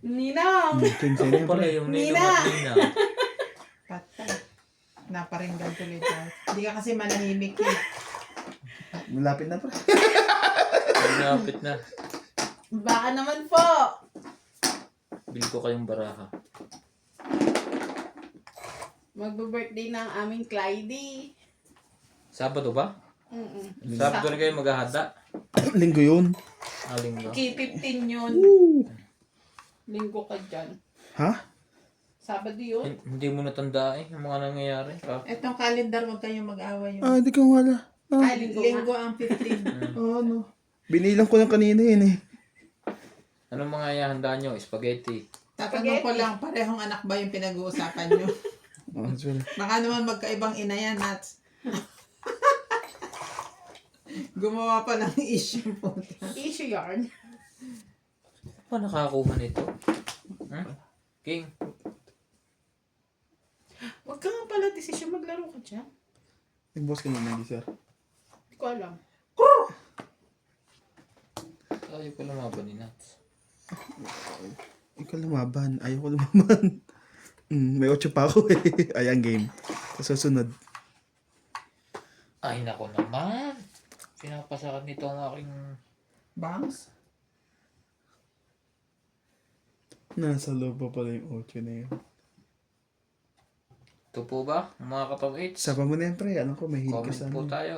S5: Ninang!
S1: King, sa'yo na
S3: Ako
S1: yan,
S3: pala
S1: pre.
S3: yung ninong
S2: Nina!
S3: at nina.
S2: Patay. Naparinggan tuloy tayo. Hindi ka kasi manahimik eh.
S1: Malapit na, pre.
S3: Malapit na.
S5: Baka naman po!
S3: Bili ko kayong baraha.
S5: Magbe-birthday na ang aming Clyde.
S3: Sabado ba?
S5: Mm-mm.
S3: Sabado na kayo maghahanda.
S1: Linggo yun.
S3: Aling ba?
S5: K-15 yun.
S1: Woo!
S5: Linggo ka dyan.
S1: Ha?
S5: Sabado yun.
S3: Hindi mo natanda eh, yung mga nangyayari.
S2: Etong calendar, huwag kayong mag-away yun.
S1: Ah, di ka wala. Ah,
S5: Ay, linggo
S2: Linggo
S5: nga.
S2: ang 15.
S1: ano. Binilang ko lang kanina yun eh.
S3: Anong mga ihahanda nyo? Spaghetti.
S2: Tatanong ko lang, parehong anak ba yung pinag-uusapan nyo?
S1: Oh, sorry.
S2: Baka naman magkaibang ina yan, Nats. Gumawa pa ng issue po.
S5: Issue yarn.
S3: Pa nakakuha nito? Hmm? King,
S5: Huwag ka nga pala desisyon maglaro ka dyan.
S1: Nag-boss ka naman, sir.
S5: Hindi ko alam.
S3: tayo ko lumaban ni Nats.
S1: Ikaw lumaban. Ayaw ko lumaban. May 8 pa ako eh. Ayan game. Sa susunod.
S3: Ay nako naman. Pinapasakan nito ang aking...
S2: Bangs?
S1: Nasa loob pa pala yung 8 na yun.
S3: Ito po ba, mga katong-8?
S1: Sapa mo na yan, pre. Alam ko, may hilig ka
S3: Comment
S1: sa
S3: po
S1: amin.
S3: tayo.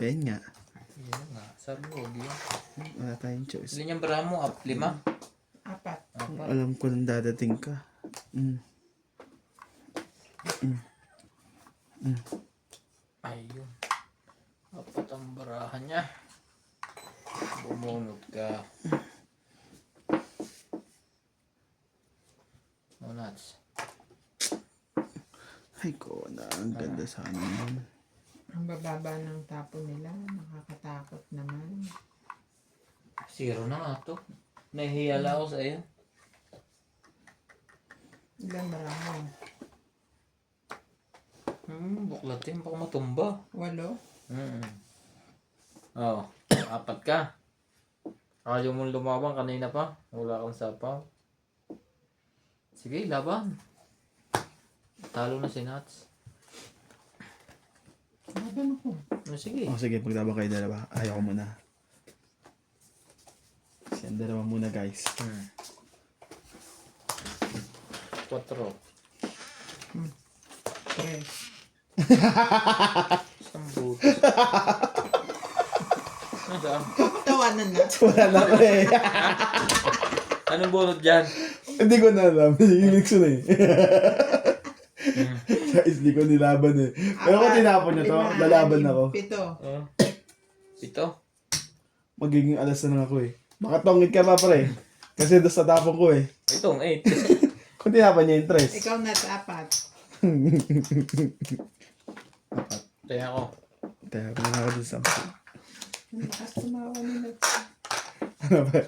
S1: Yan nga.
S3: Yan nga, sa loob yan.
S1: Wala tayong choice.
S3: Ilan yung bara mo? 5?
S2: 4.
S1: Alam ko nang dadating ka.
S3: Ayun. 4 ang barahan niya. Bumunot ka. Oh, Nats.
S1: Ay ko na. Ang ganda sana yun.
S2: Ang bababa ng tapo nila. Nakakatakot naman.
S3: 0 na nga to. Nahihiyala ako sa iyo.
S2: Ilan marami?
S3: Buklatin. Baka matumba.
S2: 8?
S3: Oo. 4 ka. Ayaw mong lumabang kanina pa. Wala kang sapaw. Sige, laban. Talo na si Nats.
S2: Laban ako.
S3: Sige.
S1: Oh, sige, paglaban kayo dalawa. Ayaw ko muna. Kasi ang dalawa muna, guys.
S3: 4.
S2: 3.
S3: Isang butos. Nasaan?
S2: Tawanan na.
S1: Wala na, pre.
S3: Anong bunot dyan?
S1: Hindi ko na alam. Yung Nixon eh. Sa isli ko nilaban eh. Pero kung tinapon nyo to, lalaban ako.
S2: 7.
S3: 7.
S1: Magiging alas na lang ako eh. Makatongit ka pa, pre. Kasi doon sa tapon ko eh.
S3: Itong 8.
S1: Kung tinapon niya yung 3.
S2: Ikaw na 4.
S3: Kaya ako.
S1: Kaya pa na ako doon sa...
S2: Lakas tumawa ni Nats.
S1: Ano ba?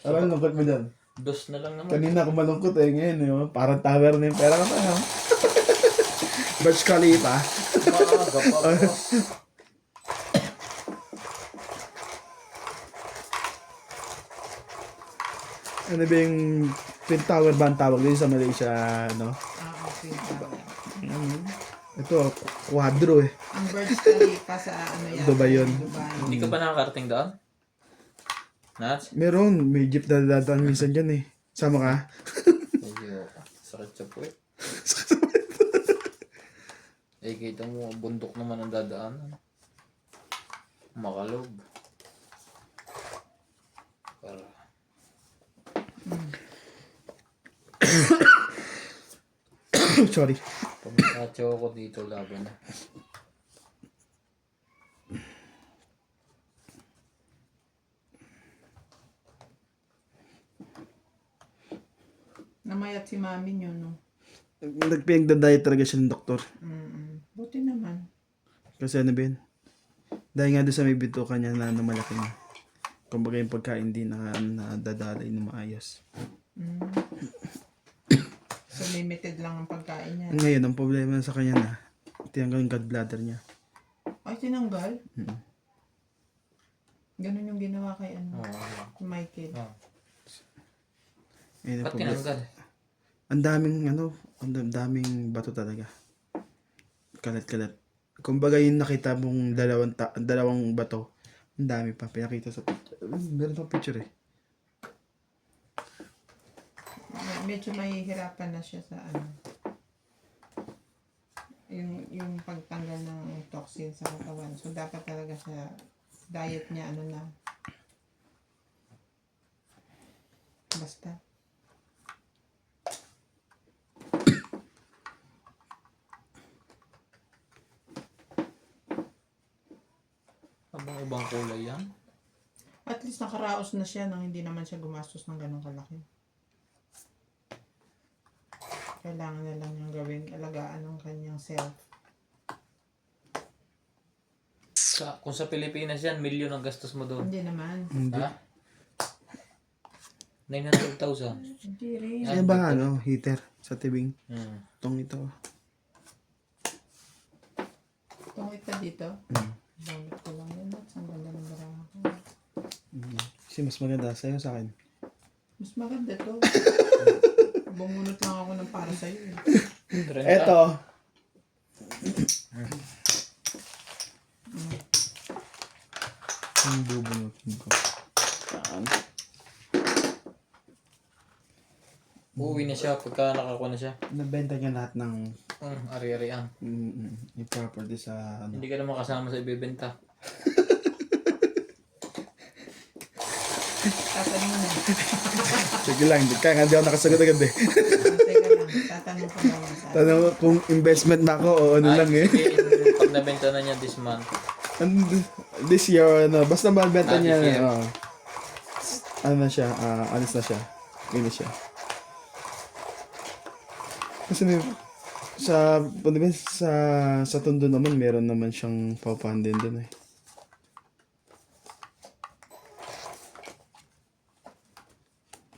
S1: Alam, lungkot mo dyan.
S3: 2 na lang naman.
S1: Kanina ako malungkot eh. Ngayon eh. Parang tower na yung pera ka pa. No? Burj Khalifa.
S3: Maaga pa ako.
S1: Ano ba yung Twin Tower ba ang tawag din sa Malaysia, no?
S2: Okay.
S1: Ito, quadro eh.
S2: Ang Burj Khalifa sa ano yan?
S1: Dubai yun.
S2: Dubai.
S3: Hindi ka pa nakakarating doon? Nats?
S1: Meron, may jeep na dadaan minsan dyan eh. Sama ka?
S3: Medyo sakit sa puwet. Eh, kita mo, bundok naman ang dadaanan. Makalob. Para.
S1: Sorry.
S3: Pag nakacho ako dito, laban na.
S2: Namayat si mami nyo, no?
S1: Nagpinagda-diet talaga siya ng doktor.
S2: Buti naman.
S1: Kasi ano ba yun? Dahil nga doon sa may bituka niya na malaki na. Kumbaga yung pagkain din na nadadalay na maayos.
S2: So, limited lang ang pagkain niya.
S1: Ngayon, ang problema sa kanya na, tiyanggal yung gallbladder niya.
S2: Ay, tinanggal?
S1: Mm.
S2: Ganun yung ginawa kay ano,
S3: Oo.
S2: kay Michael.
S3: Oh.
S1: Ayun ang
S3: Ba't
S1: problema.
S3: tinanggal?
S1: Ang daming daming bato talaga. Kalat-kalat. Kumbaga yung nakita mong dalawang bato, ang dami pa pinakita sa picture. Meron pang picture eh.
S2: Medyo mahihirapan na siya sa ano. Yung pagtanggal ng toxin sa katawan. So, dapat talaga sa diet niya, ano na. Basta.
S3: Abang-ibang kulay yan.
S2: At least nakaraos na siya nang hindi naman siya gumastos ng ganong kalaki. Kailangan na lang niyang gawing alagaan ng kanyang self.
S3: Kung sa Pilipinas yan, milyon ang gastos mo doon.
S2: Hindi naman.
S1: Hindi.
S3: Ha? 900,000.
S2: Hindi rin.
S1: Yan ba heater sa tibing?
S3: Hmm.
S1: Ito.
S2: Tungkol pa dito. Bakit ko lang yun at ang ganda ng baraha ko.
S1: Kasi mas maganda sa'yo sa akin.
S2: Mas maganda to. Bumunot lang ako ng para sa'yo eh.
S1: Eto. Ang bubunutin ko. Saan?
S3: Uuwi na siya pagka nakakuha na siya.
S1: Nabenta niya lahat ng
S3: Ari-arian.
S1: yung property sa ano.
S3: Hindi ka naman kasama sa ibebenta.
S2: Tatanong na.
S1: Sige lang, kaya nga di ako nakasagot agad eh.
S2: Teka lang. Tatanong ko lang sa
S1: Tanong ko kung investment na ako o ano lang eh.
S3: Sige, pag nabenta na niya this month.
S1: This year, basta mabenta
S3: This
S1: niya,
S3: year.
S1: ano na siya, alis na siya. Finish siya. Kasi may, sa Tondo naman, meron naman siyang paupahan din dun eh.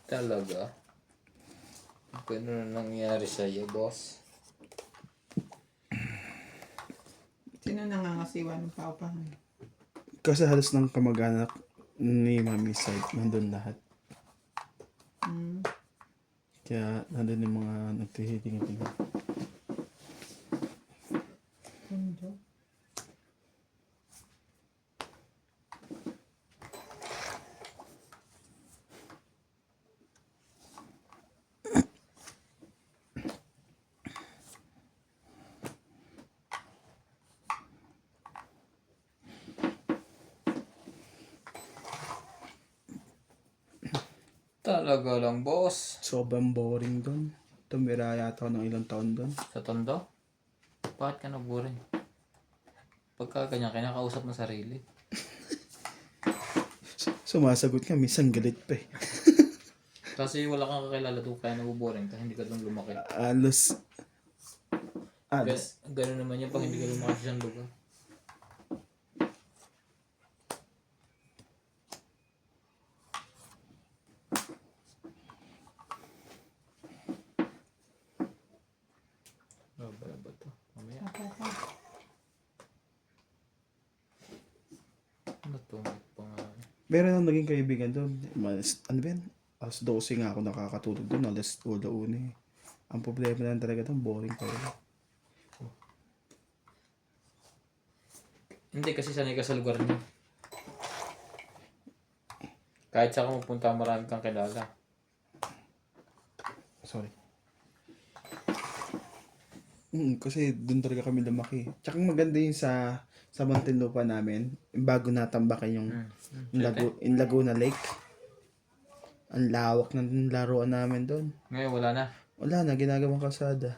S3: Talaga? Ano na nangyari sa'yo, boss?
S2: sino nangangasiwa ng paupahan.
S1: Kasi halos ng kamag-anak ni Mami side, nandun lahat. Kaya nandun yung mga nagtihiting-hiting.
S2: Mundo.
S3: Talaga lang, boss.
S1: Sobrang boring dun. Tumira yata ako ng ilang taon dun.
S3: Sa Tondo? Bakit ka na-boring? Pagka ganyan, kinakausap mo sarili.
S1: Sumasagot ka, minsan galit pa eh.
S3: Kasi wala kang kakilala doon kaya nabuboring ka, hindi ka doon lumaki.
S1: Alos.
S3: Ganun naman yan pag hindi ka lumaki sa isang lugar. Ba to? Mamaya. Ano to? Pa nga.
S1: Meron akong naging kaibigan doon. Ano ba yan? Alas 12 nga ako nakakatulog doon. Alas 1 eh. Ang problema lang talaga doon, boring pa yun.
S3: Hindi kasi sanay ka sa lugar niyo. Kahit saan ka mapunta, marami kang kilala.
S1: Sorry. Kasi doon talaga kami lumaki. Tsaka maganda yung sa Muntinlupa namin, yung bago natambakan yung in Laguna Lake. Ang lawak ng laruan namin doon.
S3: Ngayon wala na.
S1: Wala na, ginagawang kalsada.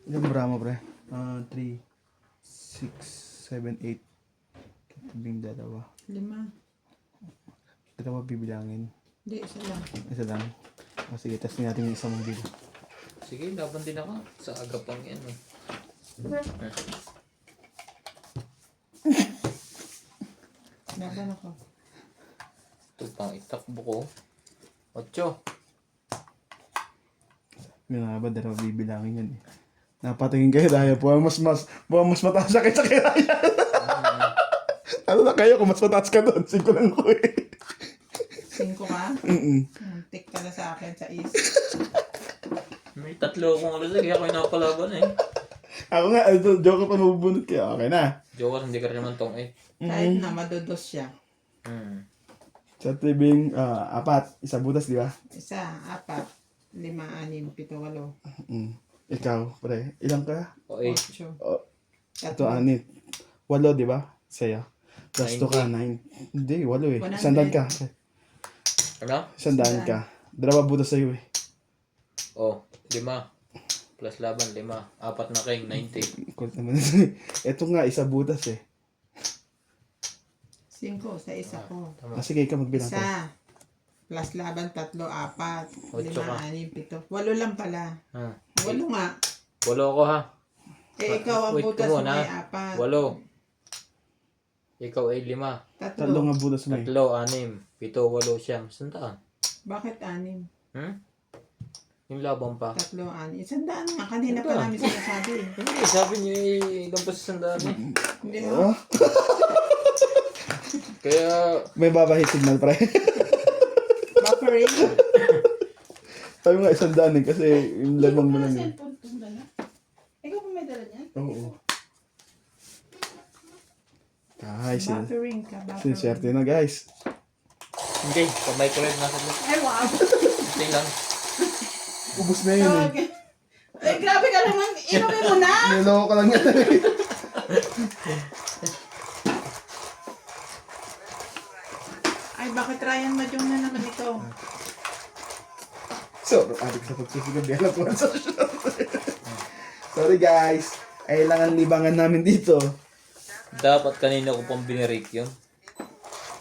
S1: Ilang bramo, pre? 3, 6, 7, 8. Katabing dalawa.
S2: 5.
S1: Dalawa bibilangin.
S2: Hindi, isa lang.
S1: Isa lang. O sige, testing natin yung isang mong bilang.
S3: Sige, laban din ako. Sa agapang yan eh.
S2: Laban ako.
S3: Ito pang itakbo ko. 8.
S1: Nga ba, dalawa bibilangin yan eh. Napatingin kayo dahil buwan mas mataas sa kaysa kay Ryan. Ano na kayo kung mas mataas ka doon? 5 lang ko eh.
S2: 5 ka?
S1: Mm-mm.
S2: Tik ka na sa akin sa is.
S3: May 3 akong alas lagi. Ako yung napalaban eh.
S1: Ako nga, joke pa mabubunot kayo. Okay na.
S3: Joker, hindi ka rin naman tong eh.
S2: Kahit na madodos siya.
S1: Sa tibing 4, isa butas, di ba?
S2: 1, 4, 5, 6, 7, 8.
S1: Ikaw, pre. Ilang ka?
S3: O eh.
S2: 8.
S1: Oh, ito, 6. 8, di ba? Sa'yo. Plus 2 ka, 9. Hindi, 8 eh.
S2: 100.
S1: 100 ka.
S3: Ano?
S1: 100 ka. Dalawa butas sa'yo eh.
S3: O, 5. Plus laban, 5. 4 na king, 90.
S1: Kulit naman. Ito nga, isa butas eh.
S2: 5 sa isa ko.
S1: Sige, ikaw magbilang ko.
S2: 1. Plus laban 3, 4, 5, 6, 7. 8 lang pala. 8 nga.
S3: 8 ako ha.
S2: Eh, ikaw ang
S3: Wait,
S2: butas
S3: come on,
S2: mo ay
S3: ha?
S2: 4.
S3: 8. Ikaw ay 5.
S2: 3.
S1: 3 nga butas mo
S3: 3,
S1: eh.
S3: 6, 7, 8, siyam. Sandaan.
S2: Bakit 6?
S3: Yung labang pa.
S2: 3, 6. Isandaan nga. Kanina pa namin sinasabi.
S3: Hindi, sabi niyo eh, ilang pa sa sandaan eh.
S2: Hindi mo.
S3: Kaya,
S1: May babahe signal, pre.
S2: Buffering.
S1: Sabi nga, 100 eh. Kasi yung lamang mo lang eh.
S5: Cellphone kong dala. Ikaw pa may dala niyan?
S1: Oo. Ay,
S2: Buffering ka.
S1: sinswerte na guys.
S3: hindi, kamay ko rin nasa loob.
S5: Ay, wow.
S3: Hindi lang.
S1: Ubus na yun eh.
S2: Okay. Ay, grabe ka naman. Inumin mo na.
S1: Niloko ka lang yan eh.
S2: Ay, bakit Ryan Majong na naman ito?
S1: So, adik sa pagsusunod yan po sa shot. Sorry guys. Kailangan libangan namin dito.
S3: Dapat kanina ko pang binirake yun.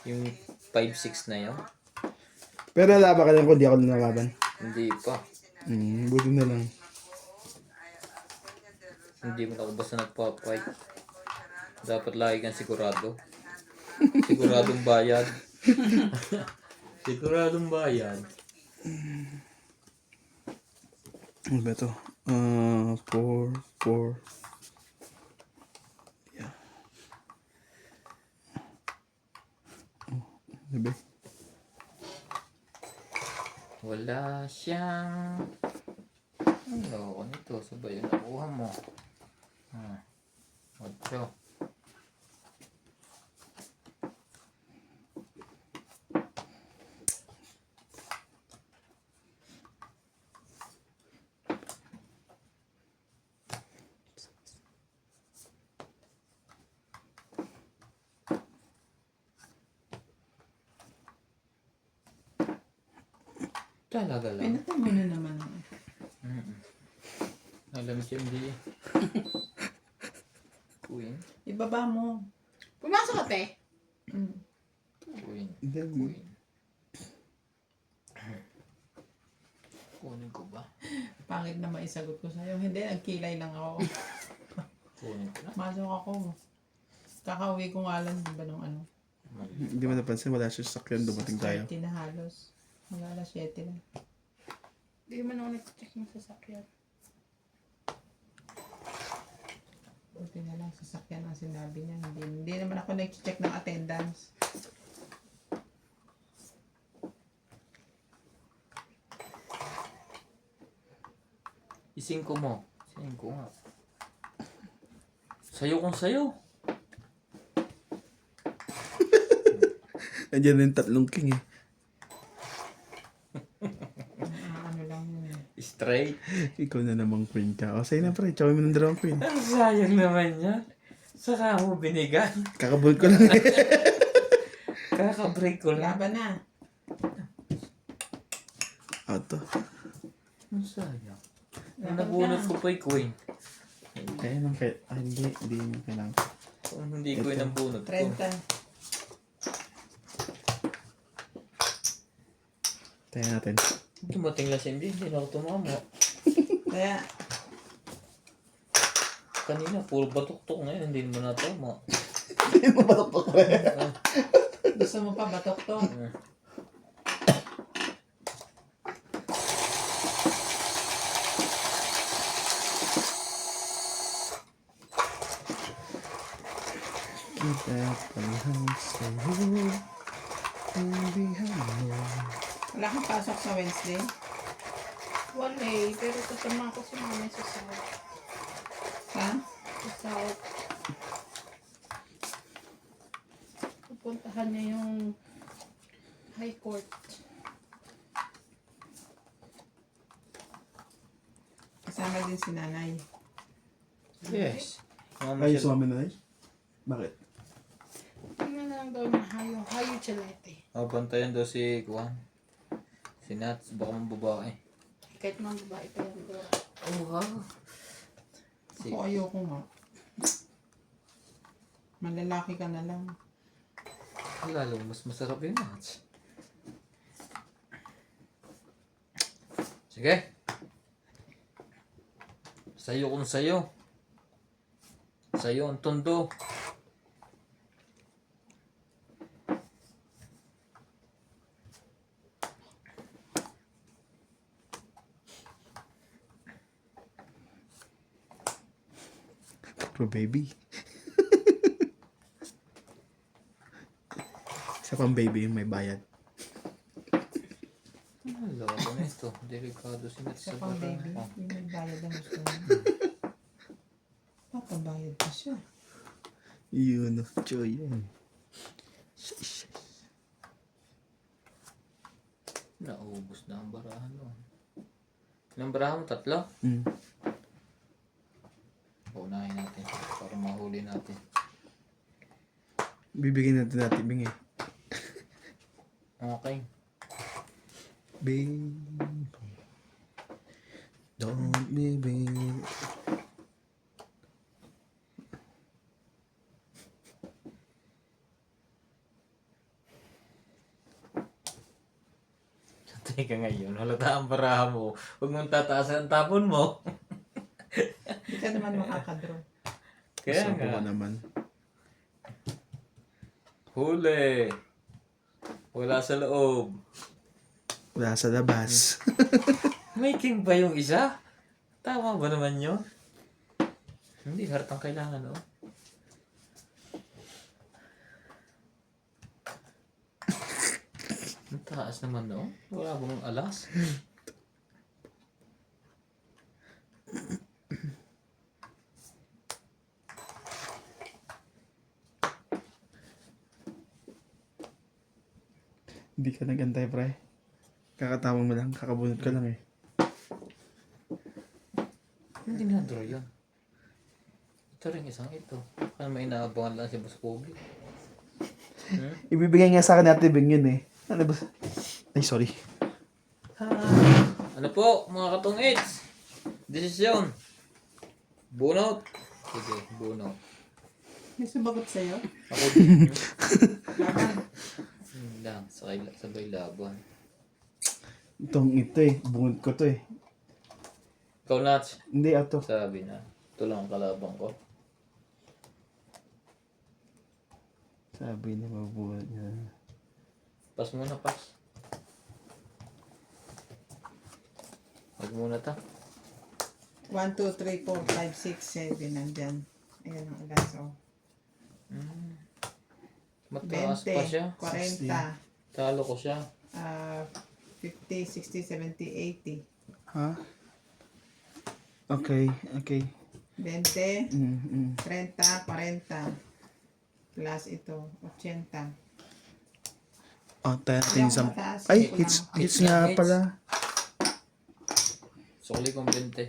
S3: Yung 5-6 na yun.
S1: Pero laban ka lang ko, di ako nalaban.
S3: Hindi pa.
S1: Buti na lang.
S3: Hindi mo ako basta nagpa-fight. Dapat lagi kang sigurado. Siguradong bayad. Siguradong bayad.
S1: Ano ba ito? 4. Yeah. Ano ba?
S3: Wala siyang... Ano ako nito? Sabay yung nakuha mo. 8. Talaga lang.
S2: Pinatay mo na naman.
S3: Alam siya hindi. Queen.
S2: Ibaba mo.
S5: Pumasok ka, te.
S3: Queen.
S1: Hindi.
S3: Queen. Kunin ko ba?
S2: Pangit na maisagot ko sa'yo. Hindi, nagkilay lang ako.
S3: Kunin ko na.
S2: Masok ako. Kakauwi ko nga lang, di ba, nung ano?
S1: Hindi mo napansin, wala siya sa sakyan, dumating tayo.
S2: 30 na halos. Mga alas 7 na.
S5: Hindi man ako nag-check ng sasakyan.
S2: Buti na lang, sasakyan ang sinabi niya. Hindi naman ako nag-check ng attendance.
S3: Ising ko mo. Ising ko nga. Sayo kung sayo.
S1: Nandiyan na yung 3 king eh.
S2: Ano lang yun.
S3: Straight.
S1: Ikaw na namang queen ka. O, sa'yo na pre, tsawin mo ng 2 queen.
S3: Ang sayang naman yan. Saka mo binigan.
S1: Kakabulot ko lang eh.
S3: Kaka-break ko lang.
S2: Laban na.
S1: Auto.
S3: Ang sayang. Nabunot ko pa yung queen.
S1: Kaya nang kaya. Hindi mo kailangan.
S3: Kung hindi queen ang bunot ko.
S2: 30.
S1: Tayo natin.
S3: Dumating lang siya, hindi na ako tumama.
S2: Kaya,
S3: Kanina, puro batok-tok ngayon, hindi naman natama.
S1: Hindi mo batok ko pre.
S2: gusto mo pa batok to?
S1: Ipapalahang sa'yo. Ibihan mo.
S2: Wala kang pasok sa Wednesday?
S5: Wala eh, pero kasama ko si mama sa South.
S2: Ha?
S5: Sa South. Pupuntahan niya yung High Court.
S2: Kasama din si nanay.
S3: Yes. Mama
S1: Ay,
S3: siya.
S1: sa amin na eh. Bakit?
S5: Tingnan na lang daw niya Hayo Chalete.
S3: Bantayan daw si Kuan. Si Nats, baka mong babae.
S5: Kahit mga babae pa yan doon.
S3: Oh, wow. Si,
S2: Ako ayoko nga. Malalaki ka na lang.
S3: lalo, mas masarap yung Nats. Sige. Sayo kung sayo. Sayo ang tondo.
S1: Pro baby. Isa pang baby yung may bayad.
S3: Lalo na ito. Delikado si Nats
S2: Siya
S3: sa
S2: pang
S3: bata.
S2: baby.
S3: Oh.
S2: Yung nagbayad ang gusto mo. Papabayad pa siya.
S1: Yun. Choy yan.
S3: Naubos na ang barahan mo. Ilang barahan mo? 3?
S1: Mm.
S3: Unahin natin para mahuli natin.
S1: Bibigyan natin natin Bing eh.
S3: Okay.
S1: Baby. Don't leave me.
S3: Teka ngayon, halata ang barahan mo. Huwag mong tataasan ang tapon mo.
S2: Hindi ka naman makakadraw.
S3: Kaya
S1: Sabi
S3: nga.
S1: ko naman.
S3: Huli. Wala sa loob.
S1: Wala sa labas.
S3: May king ba yung isa? Tama ba naman yun? Hindi, haratang kailangan, oh. Ang taas naman, no? Wala bang alas?
S1: Hindi ka nagantay, pre. Kakatawang mo lang. Kakabunot ka lang eh.
S3: Hindi na draw yun. Ito rin isang ito. Kaya may inaabangan lang si Boss Pogi.
S1: Ibibigay nga sa akin natin Bing yun eh. Ano ba? Ay, sorry.
S3: Ano po, mga katungits? Desisyon. Bunot. Sige, bunot.
S2: May sumagot sa'yo?
S3: Ako din.
S2: Laban.
S3: Lang, sabay laban.
S1: Itong ito eh. Bungot ko to eh.
S3: Ikaw, Nats.
S1: Hindi, ato.
S3: Sabi na. Ito lang ang kalabang ko.
S1: Sabi na mabungot niya.
S3: Pas muna, pas. Huwag muna ta.
S2: 1, 2, 3, 4, 5, 6, 7. Nandyan. Ayan ang alas. Oh.
S3: Mataas pa siya.
S2: 20, 40,
S3: Talo ko siya.
S2: 50, 60, 70, 80.
S1: Ha? Okay, okay.
S2: 20,
S1: Mm.
S2: 30, 40. Plus ito, 80.
S1: Oh, tayo natin
S2: Ayaw
S1: sa...
S2: mataas.
S1: Ay,
S2: Kulang.
S1: hits
S3: Hits
S1: nga
S3: lang, hits.
S1: pala.
S3: Sukli kong 20.